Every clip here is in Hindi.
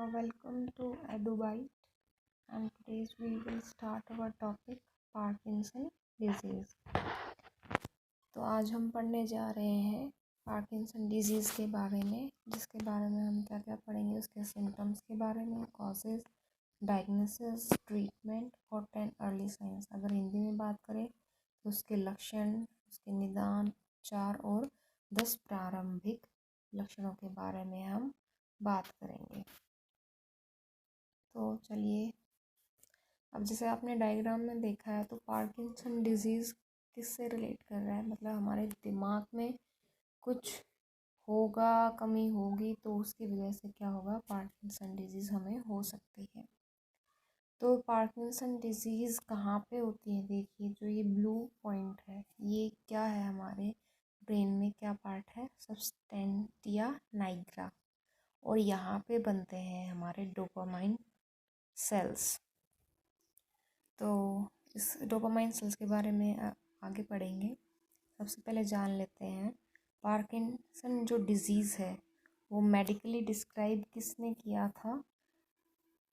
Welcome to EduBite, and today's we will start our topic Parkinson disease. तो आज हम पढ़ने जा रहे हैं पार्किंसन डिजीज़ के बारे में, जिसके बारे में हम क्या क्या पढ़ेंगे, उसके सिम्टम्स के बारे में, कॉजेज़, डायग्नोसिस, ट्रीटमेंट और 10 अर्ली साइंस। अगर हिंदी में बात करें तो उसके लक्षण, उसके निदान, उपचार और 10 प्रारंभिक लक्षणों के बारे में हम बात करेंगे। तो चलिए, अब जैसे आपने डायग्राम में देखा है तो पार्किंसन डिजीज़ किससे रिलेट कर रहा है, मतलब हमारे दिमाग में कुछ होगा, कमी होगी तो उसकी वजह से क्या होगा, पार्किंसन डिजीज़ हमें हो सकती है। तो पार्किंसन डिजीज़ कहाँ पे होती है, देखिए जो ये ब्लू पॉइंट है ये क्या है, हमारे ब्रेन में क्या पार्ट है, सबस्टेंटिया नाइग्रा, और यहाँ पे बनते हैं हमारे डोपामाइन सेल्स। तो इस डोपामाइन सेल्स के बारे में आगे पढ़ेंगे। सबसे पहले जान लेते हैं पार्किंसन जो डिजीज़ है वो मेडिकली डिस्क्राइब किसने किया था।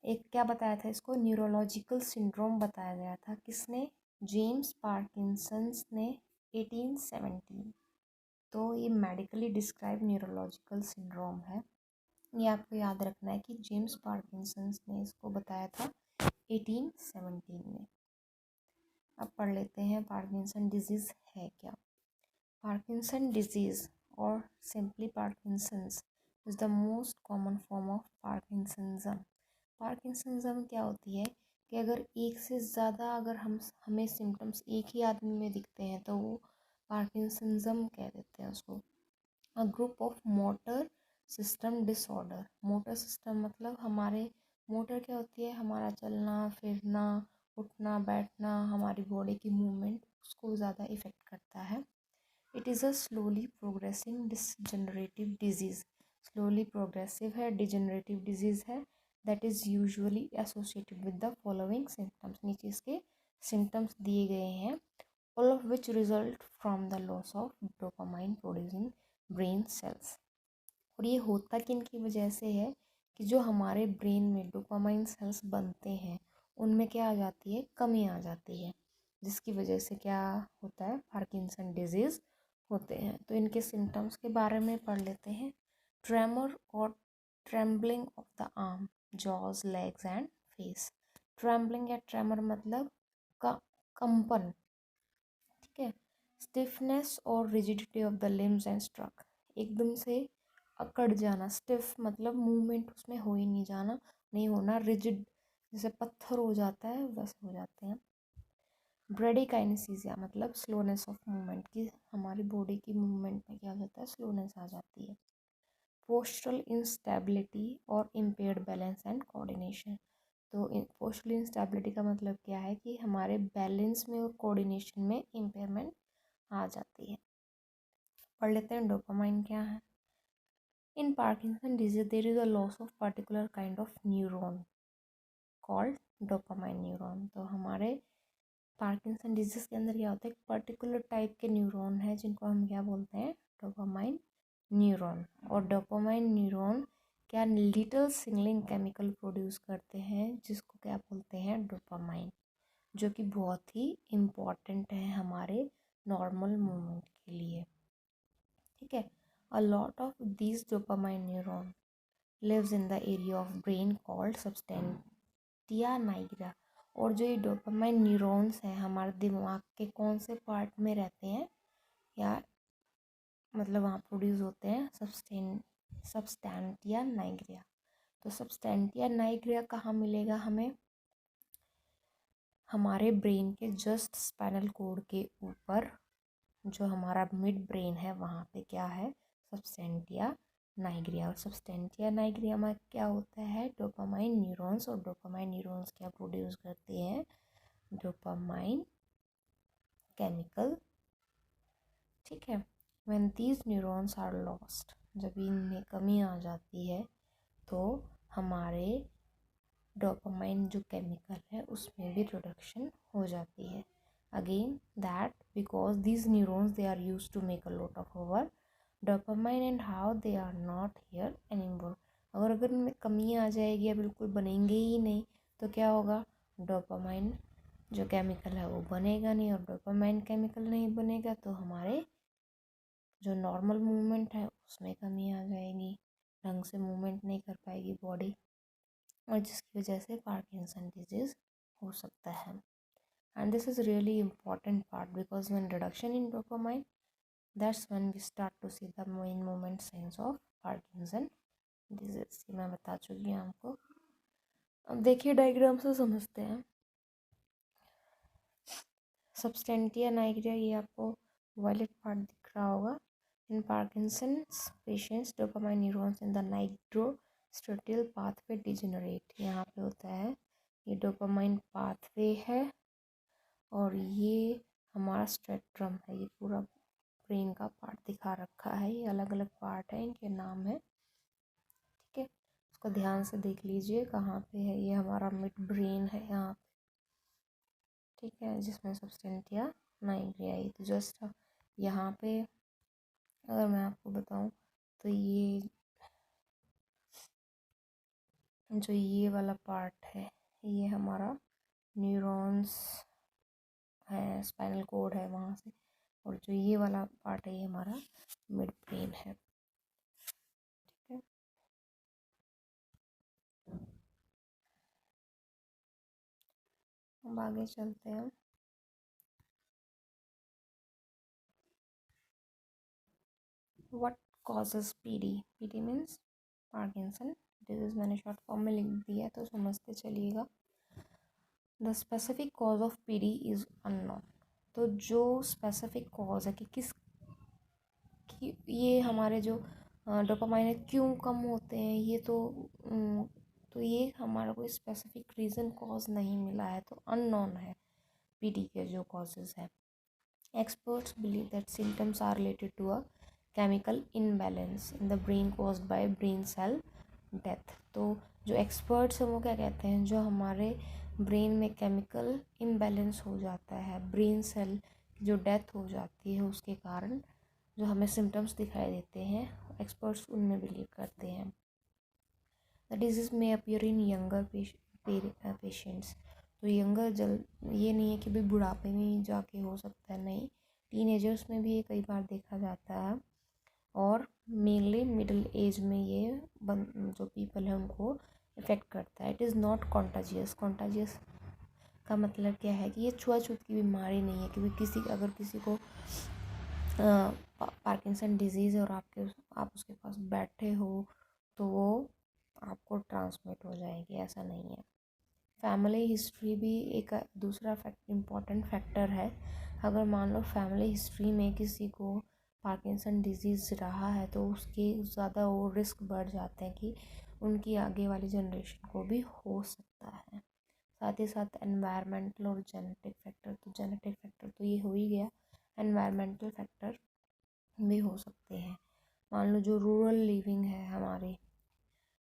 एक क्या बताया था इसको, न्यूरोलॉजिकल सिंड्रोम बताया गया था। किसने, जेम्स पार्किंसंस ने 1817। तो ये मेडिकली डिस्क्राइब न्यूरोलॉजिकल सिंड्रोम है, ये आपको याद रखना है कि जेम्स पार्किंसंस ने इसको बताया था 1817 में। अब पढ़ लेते हैं पार्किंसन डिजीज़ है क्या। पार्किंसन डिजीज़ और simply Parkinson's is the most common form of parkinsonism. Parkinsonism क्या होती है कि अगर एक से ज़्यादा अगर हमें सिम्टम्स एक ही आदमी में दिखते हैं तो वो पार्किंसनिज्म कह देते हैं उसको। A group of motor system disorder. Motor system मतलब हमारे, मोटर क्या होती है, हमारा चलना फिरना, उठना बैठना, हमारी बॉडी की मूवमेंट, उसको ज़्यादा इफ़ेक्ट करता है। It is a slowly progressing degenerative disease. Slowly progressive है, डिजनरेटिव डिजीज़ है, that is usually associated with the following symptoms. नीचे इसके सिम्टम्स दिए गए हैं, all of which result from the loss of dopamine producing brain cells। और ये होता किन की वजह से है कि जो हमारे ब्रेन में डोपामाइन सेल्स बनते हैं उनमें क्या आ जाती है, कमी आ जाती है, जिसकी वजह से क्या होता है, पार्किंसन डिजीज़ होते हैं। तो इनके सिम्टम्स के बारे में पढ़ लेते हैं। ट्रेमर और trembling of the arm, jaws, legs and face. Trembling या ट्रेमर मतलब कंपन, ठीक है। स्टिफनेस और rigidity of the limbs and trunk, एकदम से अकड़ जाना। स्टिफ मतलब मूवमेंट उसमें हो ही नहीं जाना, नहीं होना। रिजिड जैसे पत्थर हो जाता है वैसे हो जाते हैं। ब्रेडिकाइनेसिया मतलब स्लोनेस ऑफ मूवमेंट, की हमारी बॉडी की मूवमेंट में क्या हो जाता है, स्लोनेस आ जाती है। पोस्चरल इंस्टेबिलिटी और इम्पेयर्ड बैलेंस एंड कोऑर्डिनेशन। तो पोस्चरल इंस्टेबिलिटी का मतलब क्या है कि हमारे बैलेंस में और कोऑर्डिनेशन में इम्पेयरमेंट आ जाती है। पढ़ लेते हैं डोपामाइन क्या है। In Parkinson disease there is a loss of particular kind of neuron called dopamine neuron. तो हमारे पार्किंसन डिजीज के अंदर क्या होता है, एक पर्टिकुलर टाइप के न्यूरॉन है जिनको हम क्या बोलते हैं, डोपामाइन न्यूरॉन। और डोपामाइन न्यूरॉन क्या लिटिल सिग्नलिंग केमिकल प्रोड्यूस करते हैं जिसको क्या बोलते हैं, डोपामाइन, जो कि बहुत ही इम्पॉर्टेंट है हमारे नॉर्मल मूवमेंट के लिए, ठीक है। A lot of these dopamine neuron lives in the area of brain called substantia nigra. और जो ये डोपामाइन न्यूरॉन्स हैं हमारे दिमाग के कौन से पार्ट में रहते हैं, या मतलब वहाँ प्रोड्यूस होते हैं, सबस्टेंटिया नाइग्रा। तो सबस्टेंटिया नाइग्रा कहाँ मिलेगा हमें, हमारे ब्रेन के जस्ट स्पाइनल कोड के ऊपर, जो हमारा मिड ब्रेन है वहाँ पे क्या है, सबस्टेंटिया नाइग्रिया। और सबस्टेंटिया नाइग्रिया में क्या होता है, डोपामाइन न्यूरॉन्स। और डोपामाइन न्यूरॉन्स क्या प्रोड्यूस करते हैं, डोपामाइन केमिकल, ठीक है। When these neurons are lost, जब इनमें कमी आ जाती है तो हमारे डोपामाइन जो केमिकल है उसमें भी रिडक्शन हो जाती है। Again that because these neurons they are used to make a lot of our dopamine and how they are not here anymore। और अगर इनमें कमी आ जाएगी या बिल्कुल बनेंगे ही नहीं तो क्या होगा, डोपामाइन जो केमिकल है वो बनेगा नहीं, और डोपामाइन केमिकल नहीं बनेगा तो हमारे जो नॉर्मल मूवमेंट है उसमें कमी आ जाएगी, ढंग से मूवमेंट नहीं कर पाएगी बॉडी, और जिसकी वजह से पार्किंसन डिजीज़ हो सकता है। And this is really important part because when reduction in dopamine, that's when we start to see the main movement science of Parkinson disease. मैं बता चुकी हूँ आपको। अब देखिए डायग्राम से समझते हैं। सब्सटेंटिया नाइग्रिया, ये आपको वायलेट पार्ट दिख रहा होगा। In Parkinson's patients dopamine neurons in the nigrostriatal pathway degenerate. यहाँ पे होता है ये डोपामाइन पाथवे है और ये हमारा स्ट्रेट्रम है। ये पूरा ब्रेन का पार्ट दिखा रखा है, ये अलग अलग पार्ट है, इनके नाम है, ठीक है। उसको ध्यान से देख लीजिए कहाँ पे है। ये हमारा मिड ब्रेन है यहाँ, ठीक है, जिसमें सब्सटेंटिया नाइग्रिया आई। तो जस्ट यहाँ पे अगर मैं आपको बताऊँ तो ये जो ये वाला पार्ट है ये हमारा न्यूरॉन्स है, स्पाइनल कोड है वहाँ से, और जो ये वाला पार्ट है ये हमारा मिड ब्रेन है, ठीक है। अब आगे चलते हैं। What causes PD? PD means Parkinson disease. मैंने शॉर्ट फॉर्म में लिख दिया तो समझते चलिएगा। The specific cause of PD is unknown. तो जो स्पेसिफिक कॉज है कि किस कि ये हमारे जो डोपामाइन क्यों कम होते हैं, ये तो ये हमारा कोई स्पेसिफिक रीज़न कॉज नहीं मिला है, तो अननोन है पीडी के जो कॉजेज हैं। Experts believe that symptoms are related to a chemical imbalance in the brain caused by brain cell death. तो जो एक्सपर्ट्स हैं वो क्या कहते हैं, जो हमारे ब्रेन में केमिकल इनबैलेंस हो जाता है, ब्रेन सेल की जो डेथ हो जाती है उसके कारण जो हमें सिम्टम्स दिखाई देते हैं, एक्सपर्ट्स उनमें बिलीव करते हैं। द डिजीज़ में अपीयर इन यंगर पेशेंट्स। तो यंगर ये नहीं है कि भाई बुढ़ापे में जाके हो सकता है, नहीं, टीनेजर्स में भी ये कई बार देखा जाता है, और मेनली मिडिल एज में ये जो पीपल है उनको इफ़ेक्ट करता है। It is not contagious. Contagious का मतलब क्या है कि ये छुआछूत की बीमारी नहीं है, क्योंकि अगर किसी को पार्किंसन डिजीज़ है और आप उसके पास बैठे हो तो वो आपको ट्रांसमिट हो जाएगी, ऐसा नहीं है। फैमिली हिस्ट्री भी एक दूसरा इम्पॉर्टेंट फैक्टर है। अगर मान लो फैमिली हिस्ट्री में किसी को पार्किंसन डिजीज़ रहा है तो उसके ज़्यादा वो रिस्क बढ़ जाते हैं कि उनकी आगे वाली जनरेशन को भी हो सकता है। साथ ही साथ एनवायरमेंटल और जेनेटिक फैक्टर। तो जेनेटिक फैक्टर तो ये हो ही गया, एनवायरमेंटल फैक्टर भी हो सकते हैं। मान लो जो रूरल लिविंग है हमारी,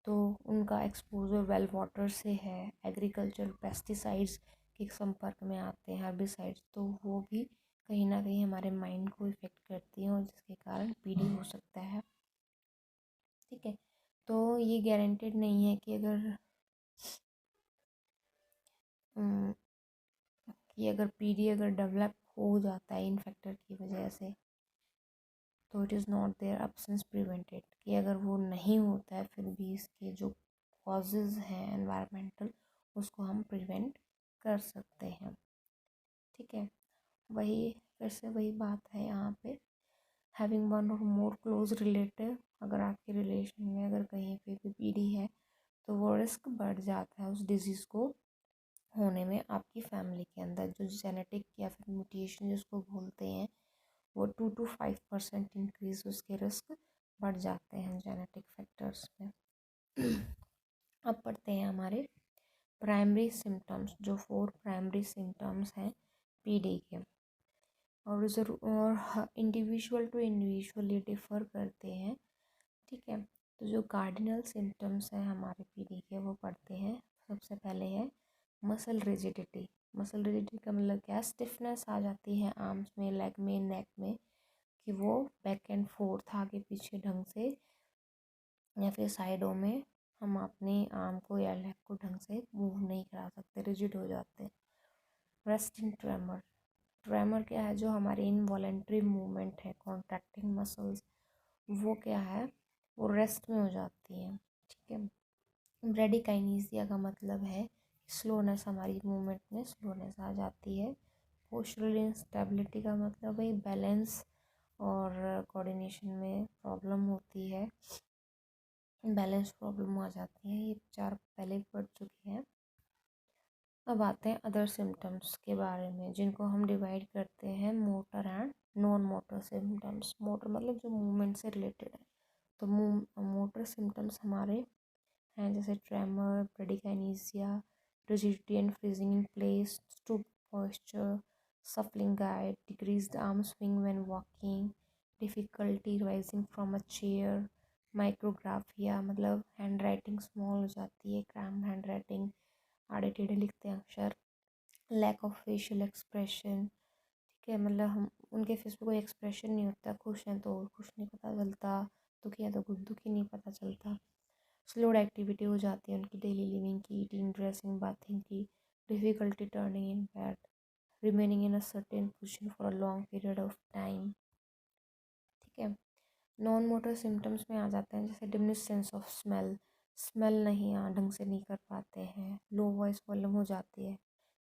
तो उनका एक्सपोजर वेल वाटर से है, एग्रीकल्चर पेस्टिसाइड्स के संपर्क में आते हैं, हर्बिसाइड्स, तो वो भी कहीं ना कहीं हमारे माइंड को इफ़ेक्ट करती हैं और जिसके कारण पीडी हो सकता है, ठीक है। तो ये गारंटेड नहीं है कि अगर पीडी अगर डेवलप हो जाता है इन फैक्टर की वजह से, तो it is not there absence prevented, कि अगर वो नहीं होता है फिर भी इसके जो कॉजेज़ हैं एनवायरमेंटल उसको हम प्रिवेंट कर सकते हैं, ठीक है। वही फिर से वही बात है यहाँ पे, हैविंग वन और मोर क्लोज रिलेटिव। अगर आपके रिलेशन में अगर कहीं पे भी पीडी है तो वो रिस्क बढ़ जाता है उस डिज़ीज़ को होने में। आपकी फैमिली के अंदर जो जेनेटिक या फिर म्यूटेशन जिसको बोलते हैं, वो 2 to 5% इंक्रीज उसके रिस्क बढ़ जाते हैं जेनेटिक फैक्टर्स में। अब पढ़ते हैं हमारे प्राइमरी सिम्टम्स, जो 4 प्राइमरी सिम्टम्स हैं पीडी के, और इंडिविजुअल टू इंडिविजुअल ये डिफ़र करते हैं, ठीक है। तो जो कार्डिनल सिम्टम्स हैं हमारे पीडी के वो पढ़ते हैं। सबसे पहले है मसल रिजिडिटी। मसल रिजिडिटी का मतलब क्या, स्टिफनेस आ जाती है आर्म्स में, लेग में, नेक में, कि वो बैक एंड फोर्थ आगे पीछे ढंग से या फिर साइडों में हम अपने आर्म को या लेग को ढंग से मूव नहीं करा सकते, रिजिड हो जाते हैं। रेस्टिंग ट्रेमर, ट्रेमर क्या है, जो हमारी इनवॉलेंट्री मूवमेंट है, कॉन्ट्रैक्टिंग मसल्स, वो क्या है, वो रेस्ट में हो जाती है। ठीक है। ब्रेडिकाइनेसिया का मतलब है स्लोनेस, हमारी मूवमेंट में स्लोनेस आ जाती है। पोस्चरल इंस्टेबिलिटी का मतलब है बैलेंस और कोऑर्डिनेशन में प्रॉब्लम होती है, बैलेंस प्रॉब्लम आ जाती है। ये 4 पहले पढ़ चुके हैं। अब आते हैं अदर सिम्टम्स के बारे में, जिनको हम डिवाइड करते हैं motor and non motor symptoms. Motor मतलब जो मूवमेंट से रिलेटेड है, तो मोटर सिम्टम्स हमारे हैं जैसे tremor, bradykinesia, rigidity and freezing in place, stoop posture, shuffling gait, decreased arm swing when walking, difficulty rising from a chair, Micrographia मतलब हैंड राइटिंग स्मॉल हो जाती है, क्रैम्प हैंड राइटिंग, आड़े टेढ़े लिखते हैं अक्षर, लैक ऑफ फेशियल एक्सप्रेशन। ठीक है, मतलब हम उनके फेस पे कोई एक्सप्रेशन नहीं होता, खुश हैं तो खुश नहीं पता चलता, दुखी है तो कुछ दुखी नहीं पता चलता। स्लोड एक्टिविटी हो जाती है उनकी डेली लिविंग की, ईटिंग, ड्रेसिंग, बाथिंग की, difficulty turning in bed, remaining in a certain position for a long period of time. ठीक है। नॉन मोटर सिम्टम्स में आ जाते हैं जैसे diminish sense of smell, smell नहीं ढंग से नहीं कर पाते हैं, लो वॉइस वॉल्यूम हो जाती है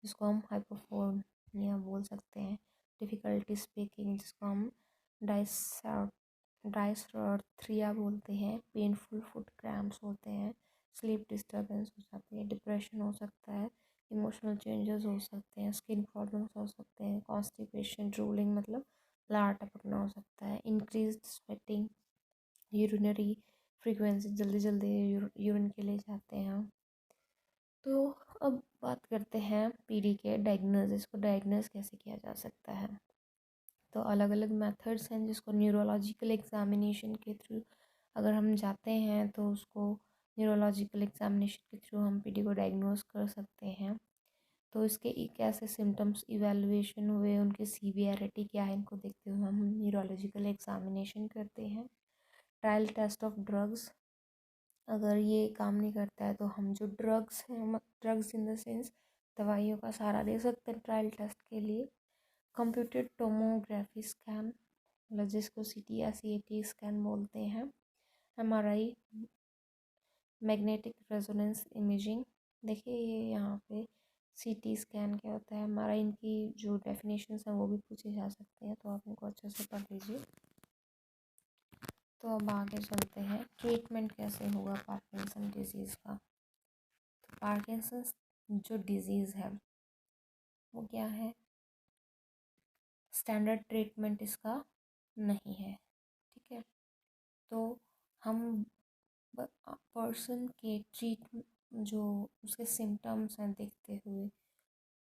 जिसको हम हाइपोफोनिया बोल सकते हैं, डिफ़िकल्टी स्पीकिंग जिसको हम डायस्ट्रॉथ्रिया बोलते हैं, पेनफुल फुट क्रैम्प्स होते हैं, स्लीप डिस्टर्बेंस हो जाती है, डिप्रेशन हो सकता है, इमोशनल चेंजेस हो सकते हैं, स्किन प्रॉब्लम्स हो सकते हैं, कॉन्स्टिपेशन, ड्रूलिंग मतलब लार टपकना हो सकता है, इंक्रीज स्वेटिंग, यूरिनरी फ्रीक्वेंसी, जल्दी जल्दी यूरिन के लिए जाते हैं हम। तो अब बात करते हैं पीडी के डायग्नोसिस को, डायग्नोस कैसे किया जा सकता है। तो अलग अलग मेथड्स हैं जिसको न्यूरोलॉजिकल एग्जामिनेशन के थ्रू अगर हम जाते हैं तो उसको न्यूरोलॉजिकल एग्जामिनेशन के थ्रू हम पीडी को डायग्नोस कर सकते हैं। तो इसके कैसे सिम्टम्स इवेलुएशन हुए, उनकी सीवियरिटी क्या है, इनको देखते हुए हम न्यूरोलॉजिकल एग्जामिनेशन करते हैं। ट्रायल टेस्ट ऑफ ड्रग्स, अगर ये काम नहीं करता है तो हम जो ड्रग्स हैं, ड्रग्स इन द सेंस दवाइयों का सहारा ले सकते हैं ट्रायल टेस्ट के लिए। कंप्यूटेड टोमोग्राफी स्कैन मतलब जिसको सीटी या सीटी स्कैन बोलते हैं, एमआरआई, मैग्नेटिक रेजोनेंस इमेजिंग। देखिए ये यहाँ पे सीटी स्कैन क्या होता है, एमआरआई, इनकी जो डेफिनेशंस हैं वो भी पूछे जा सकते हैं, तो आप इनको अच्छे से पढ़ लीजिए। तो अब आगे चलते हैं, ट्रीटमेंट कैसे होगा पार्किंसन डिजीज़ का। तो पार्किंसन जो डिजीज़ है वो क्या है, स्टैंडर्ड ट्रीटमेंट इसका नहीं है। ठीक है, तो हम पर्सन के ट्रीट जो उसके सिम्टम्स हैं देखते हुए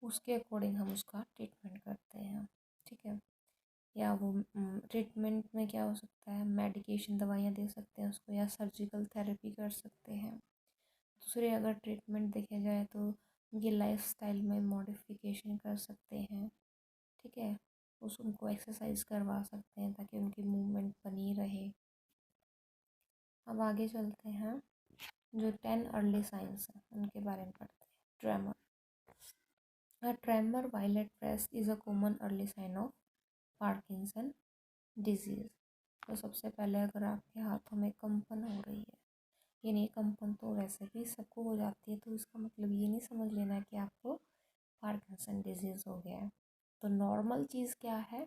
उसके अकॉर्डिंग हम उसका ट्रीटमेंट करते हैं। ठीक है, या वो ट्रीटमेंट में क्या हो सकता है, मेडिकेशन दवाइयाँ दे सकते हैं उसको, या सर्जिकल थेरेपी कर सकते हैं। दूसरे अगर ट्रीटमेंट देखे जाए तो उनकी लाइफस्टाइल में मॉडिफिकेशन कर सकते हैं। ठीक है, उनको एक्सरसाइज करवा सकते हैं ताकि उनकी मूवमेंट बनी रहे। अब आगे चलते हैं, जो 10 अर्ली साइंस हैं उनके बारे में पढ़ते हैं। Tremor, A tremor while at rest is a common early sign of Parkinson disease। तो सबसे पहले अगर आपके हाथों में कंपन हो रही है, ये नहीं, कंपन तो वैसे भी सबको हो जाती है, तो इसका मतलब ये नहीं समझ लेना कि आपको पार्किंसन डिजीज़ हो गया है। तो नॉर्मल चीज़ क्या है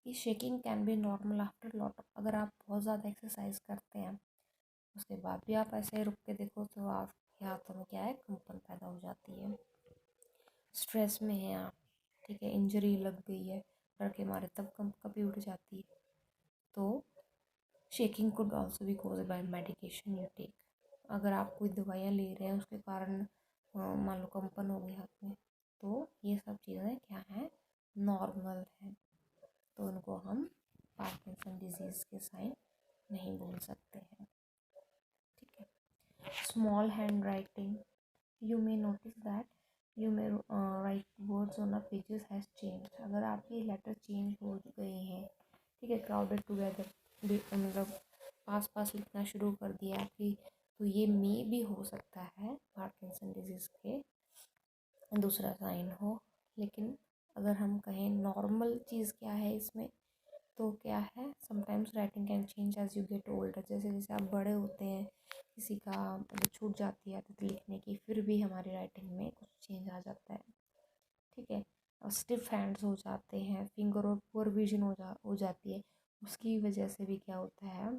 कि shaking can be normal after lot, अगर आप बहुत ज़्यादा एक्सरसाइज करते हैं उसके बाद भी आप ऐसे रुक के देखो तो आपके हाथों में क्या है, कंपन पैदा हो जाती है। स्ट्रेस में हैं आप, ठीक है, इंजरी लग गई है, डर के मारे तब कभी उठ जाती है, तो shaking could also be cause by medication you take. अगर आप कोई दवाइयाँ ले रहे हैं उसके कारण मान लो कंपन हो गई हाथ में, तो ये सब चीज़ें क्या हैं, नॉर्मल हैं, तो उनको हम पार्किंसन डिजीज़ के साइन नहीं बोल सकते हैं। ठीक है, small hand writing, you may notice that you may right words on a pages has change, अगर आपके लेटर चेंज हो गए हैं, ठीक है, क्राउडेड टुगेदर मतलब पास पास लिखना शुरू कर दिया कि तो ये मे भी हो सकता है पार्किंसन डिजीज़ के दूसरा साइन हो। लेकिन अगर हम कहें नॉर्मल चीज़ क्या है इसमें, तो क्या है, sometimes writing can change as you get older. जैसे जैसे आप बड़े होते हैं, किसी का मतलब छूट जाती है आदत लिखने की, फिर भी हमारी राइटिंग में कुछ चेंज आ जाता है, ठीक है। और स्टिफ हैंड्स हो जाते हैं, फिंगर और पुअर विजन हो जाती है। उसकी वजह से भी क्या होता है,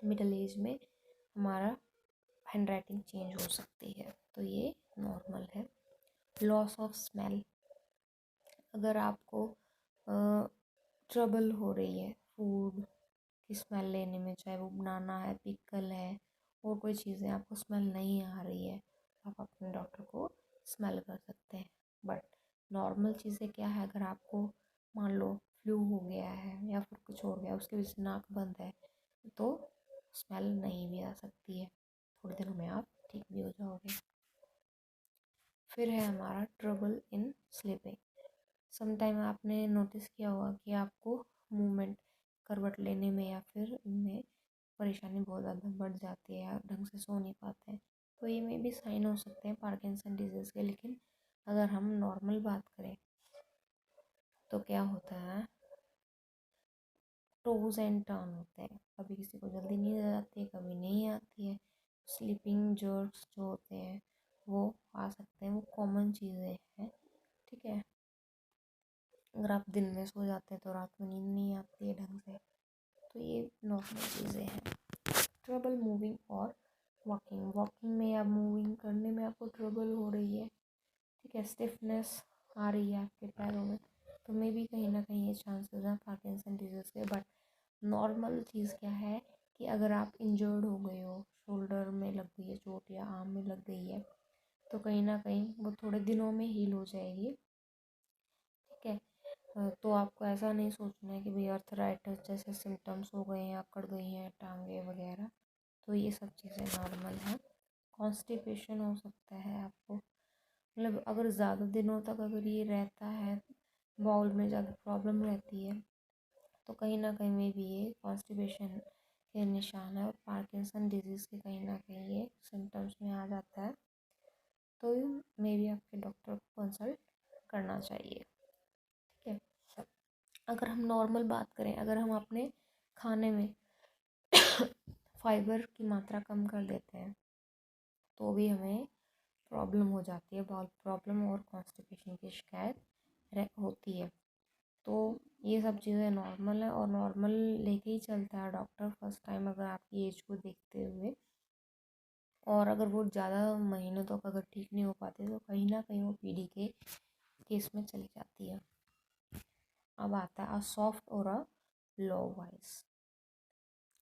मिडिल एज में हमारा हैंड राइटिंग चेंज हो सकती है, तो ये नॉर्मल है। लॉस ऑफ स्मेल, अगर आपको ट्रबल हो रही है फूड की स्मेल लेने में, चाहे वो बनाना है, पिकल है, और कोई चीज़ें आपको स्मेल नहीं आ रही है, तो आप अपने डॉक्टर को स्मेल कर सकते हैं। बट नॉर्मल चीज़ें क्या है, अगर आपको मान लो फ्लू हो गया है या फिर कुछ हो गया, उसकी वजह से नाक बंद है, तो स्मेल नहीं भी आ सकती है, थोड़ी देर में आप ठीक भी हो जाओगे। फिर है हमारा ट्रबल इन स्लीपिंग। समटाइम आपने नोटिस किया होगा कि आपको मूवमेंट, करवट लेने में या फिर इनमें परेशानी बहुत ज़्यादा बढ़ जाती है, या ढंग से सो नहीं पाते हैं, तो ये में भी साइन हो सकते हैं पार्किंसन डिजीज़ के। लेकिन अगर हम नॉर्मल बात करें तो क्या होता है, टोज एंड टर्न होते हैं, कभी किसी को जल्दी नींद आ जाती है, कभी नहीं आती है। स्लीपिंग जर्क्स जो होते हैं वो आ सकते हैं, वो कॉमन चीज़ें हैं, ठीक है। अगर आप दिन में सो जाते हैं तो रात में नींद नहीं आती है ढंग से, तो ये नॉर्मल चीज़ें हैं। ट्रबल मूविंग और वॉकिंग, वॉकिंग में या मूविंग करने में आपको ट्रबल हो रही है, ठीक है, स्टिफनेस आ रही है आपके पैरों में, तो मे भी कहीं ना कहीं ये चांसेस हैं पार्किंसन डिजीज़ के। बट नॉर्मल चीज़ क्या है कि अगर आप इंजर्ड हो गए हो, शोल्डर में लग गई है चोट या आर्म में लग गई है, तो कहीं ना कहीं वो थोड़े दिनों में हील हो जाएगी, ठीक है। तो आपको ऐसा नहीं सोचना है कि भाई अर्थराइटिस जैसे सिम्टम्स हो गए हैं, अकड़ गई हैं टांगे वगैरह, तो ये सब चीज़ें नॉर्मल हैं। कॉन्स्टिपेशन हो सकता है आपको, मतलब अगर ज़्यादा दिनों तक अगर ये रहता है, बाउल में ज़्यादा प्रॉब्लम रहती है, तो कहीं ना कहीं में भी ये कॉन्स्टिपेशन के निशान है, और पार्किंसन डिजीज़ के कहीं ना कहीं ये सिम्टम्स में आ जाता है, तो मे भी आपके डॉक्टर को कंसल्ट करना चाहिए, ठीक है। अगर हम नॉर्मल बात करें, अगर हम अपने खाने में फाइबर की मात्रा कम कर देते हैं, तो भी हमें प्रॉब्लम हो जाती है, बाउल प्रॉब्लम और कॉन्स्टिपेशन की शिकायत होती है। तो ये सब चीज़ें नॉर्मल है, और नॉर्मल लेके ही चलता है डॉक्टर फर्स्ट टाइम अगर आपकी एज को देखते हुए। और अगर वो ज़्यादा महीनों तक अगर ठीक नहीं हो पाते, तो कहीं ना कहीं वो पीढ़ी के केस में चली जाती है। अब आता है अ सॉफ्ट और a low voice.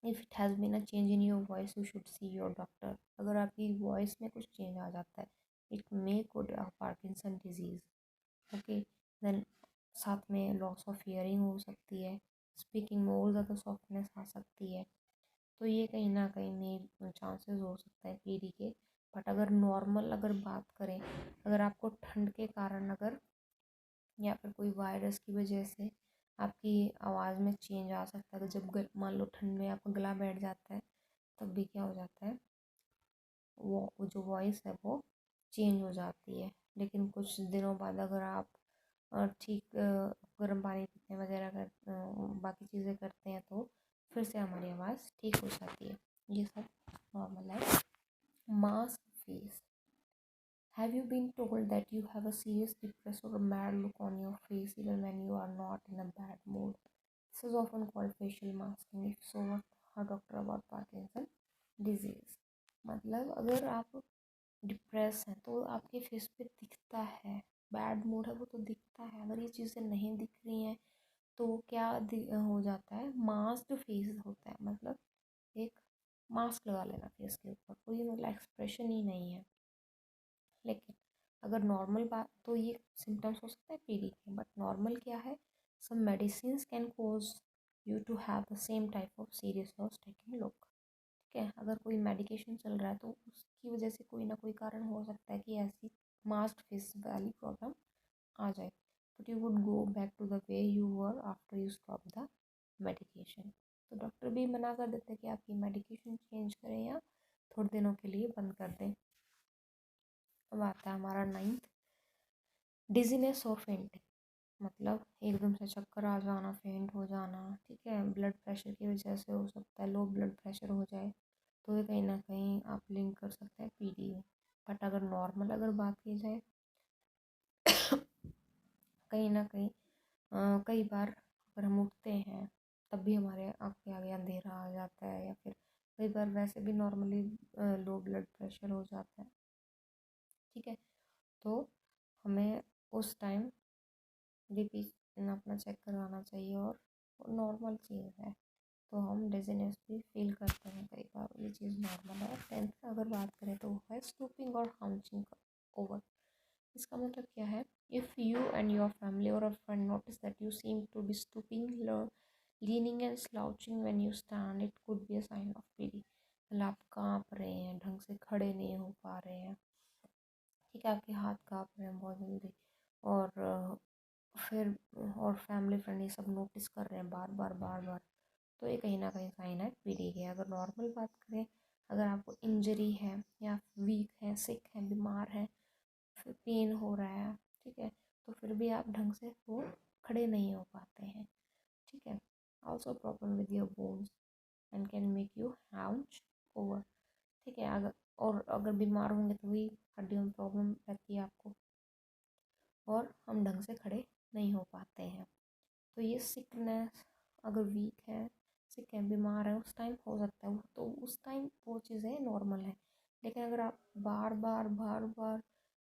If it has been a change in your voice you should see your doctor. अगर आपकी वॉइस में कुछ चेंज आ जाता है, it may code Parkinson disease, okay. Then साथ में लॉस ऑफ हियरिंग हो सकती है, स्पीकिंग में और ज़्यादा सॉफ्टनेस आ सकती है, तो ये कहीं ना कहीं में चांसेस हो सकते हैं पीढ़ी के। बट अगर नॉर्मल अगर बात करें, अगर आपको ठंड के कारण अगर या फिर कोई वायरस की वजह से आपकी आवाज़ में चेंज आ सकता है, तो जब मान लो ठंड में आपका गला बैठ जाता है, तब भी क्या हो जाता है, वो जो वॉइस है वो चेंज हो जाती है। लेकिन कुछ दिनों बाद अगर आप ठीक गर्म पानी पीते वगैरह कर बाकी चीज़ें करते हैं, तो फिर से हमारी आवाज़ ठीक हो जाती है। ये सब नॉर्मल है। Mask face, have you been told that you have a serious depressed or a mad look on your face even when you are not in a bad mood? This is often called facial masking. If so, what a doctor about Parkinson disease? मतलब अगर आप डिप्रेस हैं तो आपके फेस पे दिखता है, बैड मूड है वो तो दिखता है। अगर ये चीज़ें नहीं दिख रही हैं तो क्या हो जाता है, मास्क्ड फेस होता है, मतलब एक मास्क लगा लेना फेस के ऊपर, कोई मतलब एक्सप्रेशन ही नहीं है। लेकिन अगर नॉर्मल बात, तो ये सिम्टम्स हो सकते हैं पीढ़ी के। बट नॉर्मल क्या है, some medicine can cause you to have the same type of serious loss taking look, ठीक है। अगर कोई मेडिकेशन चल रहा है तो उसकी वजह से कोई ना कोई कारण हो सकता है कि ऐसी मास्क फेस वाली प्रॉब्लम आ जाए, but you would go back to the way you were after you stop the medication. तो डॉक्टर भी मना कर देते हैं कि आप ये मेडिकेशन चेंज करें या थोड़े दिनों के लिए बंद कर दें। अब आता है हमारा 9th, डिजीनेस और फेंटिंग। मतलब एकदम से चक्कर आ जाना, फेंट हो जाना, ठीक है, ब्लड प्रेशर की वजह से हो सकता है, लो ब्लड प्रेशर हो जाए, तो ये कहीं ना कहीं आप लिंक कर सकते हैं पीडी में। बट अगर नॉर्मल अगर बात की जाए कहीं ना कहीं कई बार अगर हम उठते हैं तब भी हमारे आँख के आगे अंधेरा आ जाता है, या फिर कई बार वैसे भी नॉर्मली लो ब्लड प्रेशर हो जाता है, ठीक है। तो हमें उस टाइम बीपी अपना चेक करवाना चाहिए, और नॉर्मल चीज़ है। तो हम डिजीनेस भी फील करते हैं कई बार, ये चीज़ नॉर्मल है। 10th अगर बात करें तो वो है स्टूपिंग और हाउंचिंग ओवर। इसका मतलब क्या है? If you and your family और a friend notice that you seem to be stooping, leaning and slouching when you stand, it could be a sign of PD. मतलब आप काँप रहे हैं, ढंग से खड़े नहीं हो पा रहे हैं, ठीक है, आपके हाथ काँप रहे हैं बहुत जल्दी, और फिर और फैमिली फ्रेंड ये सब नोटिस कर रहे हैं बार बार बार बार, तो ये कहीं ना कहीं साइन है पीडी के। अगर नॉर्मल बात करें, अगर आपको इंजरी है या वीक है, सिक है, बीमार है, फिर पेन हो रहा है, ठीक है, तो फिर भी आप ढंग से वो खड़े नहीं हो पाते हैं, ठीक है। Also problem with your bones and can make you hunch over, ठीक है। अगर बीमार होंगे तो भी हड्डियों में प्रॉब्लम रहती है आपको, और हम ढंग से खड़े नहीं हो पाते हैं। तो ये सिकनेस, अगर वीक है, सिक है, बीमार है, उस टाइम हो सकता है वो, तो उस टाइम वो चीज़ें नॉर्मल है। लेकिन अगर आप बार बार बार बार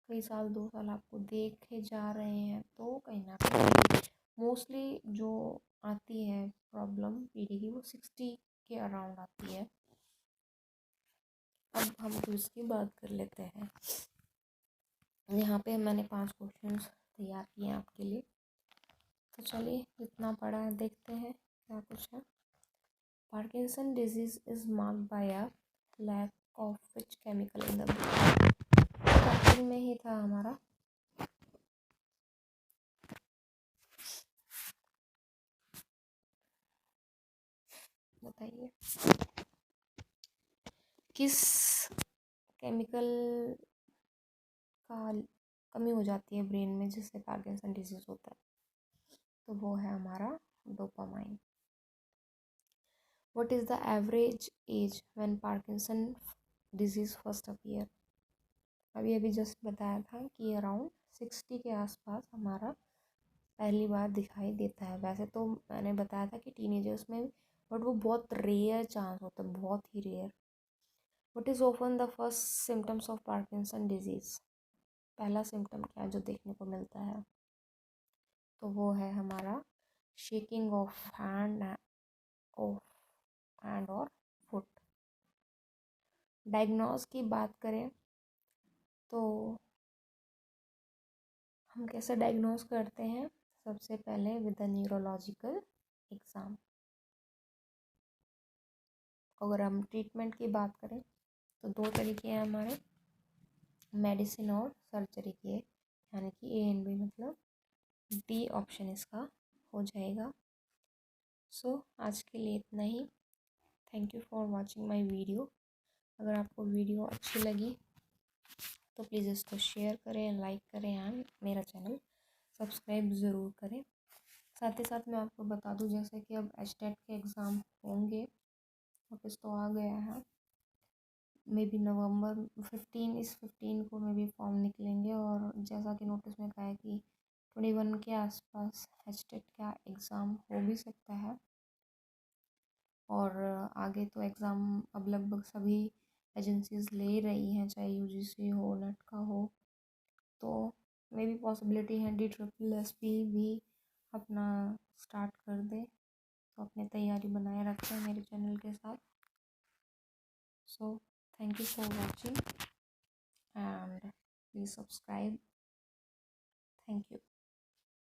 कई साल 2 साल आपको देखे जा रहे हैं, तो कहीं ना कहीं मोस्टली जो आती है प्रॉब्लम पीडी की, वो 60 के अराउंड आती है। अब हम क्विज की बात कर लेते हैं। यहाँ पे मैंने 5 क्वेश्चंस तैयार किए हैं आपके लिए, तो चलिए जितना पढ़ा है देखते हैं क्या कुछ है। Parkinson disease is marked by a lack of which chemical in the brain. Starting में ही था हमारा, बताइए किस केमिकल का कमी हो जाती है ब्रेन में जिससे पार्किंसन डिजीज होता है? तो वो है हमारा dopamine. What is the average age when Parkinson disease first appear? अभी अभी जस्ट बताया था कि अराउंड 60 के आसपास हमारा पहली बार दिखाई देता है। वैसे तो मैंने बताया था कि टीनेजर्स में, बट वो बहुत रेयर चांस होता है, बहुत ही rare. What is often the first symptoms of Parkinson disease? पहला सिम्टम क्या जो देखने को मिलता है? तो वो है हमारा शेकिंग ऑफ हैंड और फुट। डायग्नोज की बात करें तो हम कैसे डायग्नोज करते हैं? सबसे पहले विद द न्यूरोलॉजिकल एग्ज़ाम। अगर हम ट्रीटमेंट की बात करें तो 2 तरीके हैं हमारे, मेडिसिन और सर्जरी के, यानी कि ए एंड बी, मतलब डी ऑप्शन इसका हो जाएगा। सो आज के लिए इतना ही। Thank you for watching my video. अगर आपको वीडियो अच्छी लगी तो प्लीज़ इसको शेयर करें, लाइक करें, एंड मेरा चैनल सब्सक्राइब ज़रूर करें। साथ ही साथ मैं आपको बता दूं, जैसे कि अब एचटेट के एग्ज़ाम होंगे, नोटिस तो आ गया है, मे बी नवंबर 15 को मे बी फॉर्म निकलेंगे, और जैसा कि नोटिस में कहा है कि 21 के आसपास एचटेट का एग्ज़ाम हो भी सकता है। और आगे तो एग्ज़ाम अब लगभग सभी एजेंसीज़ ले रही हैं, चाहे यूजीसी हो, नेट का हो, तो मे बी पॉसिबिलिटी है DSSS भी अपना स्टार्ट कर दे। तो अपनी तैयारी बनाए रखें मेरे चैनल के साथ। So thank you for watching and please subscribe. Thank you.